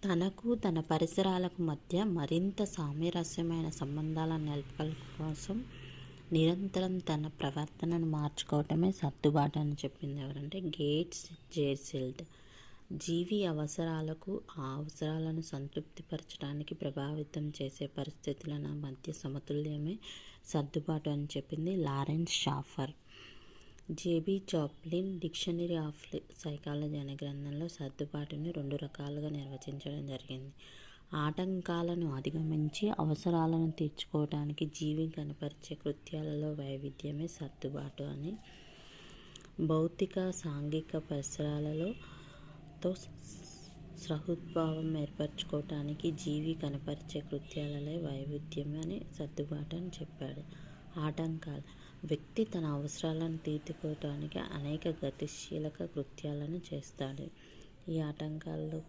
తనకు, తన పరిసరాలకు మధ్య మరింత సామరస్యమైన సంబంధాలను నెలకొల్పడం కోసం నిరంతరం తన ప్రవర్తనను మార్చుకోవటమే సర్దుబాటు అని చెప్పింది ఎవరంటే గేట్స్ జెర్సిల్డ్. జీవి అవసరాలకు, ఆ అవసరాలను సంతృప్తిపరచడానికి ప్రభావితం చేసే పరిస్థితుల మధ్య సమతుల్యమే సర్దుబాటు అని చెప్పింది Lawrence Schaffer. JB Chaplin dictionary of psychology అనే గ్రంథంలో సర్దుబాటుని 2 రకాలుగా నిర్వచించడం జరిగింది. ఆటంకాలను అధిగమించి అవసరాలను తీర్చుకోవడానికి జీవి కనపరిచే కృత్యాలలో వైవిధ్యమే సర్దుబాటు అని. భౌతిక, సాంఘిక పరిసరాలతో సహృద్భావం ఏర్పరచుకోవటానికి జీవి కనపరిచే కృత్యాలలో వైవిధ్యం అని సర్దుబాటు అని చెప్పాడు. ఆటంకాలు: వ్యక్తి తన అవసరాలను తీర్చుకోవటానికి అనేక గతిశీల కృత్యాలను చేస్తాడు. ఈ ఆటంకాల్లో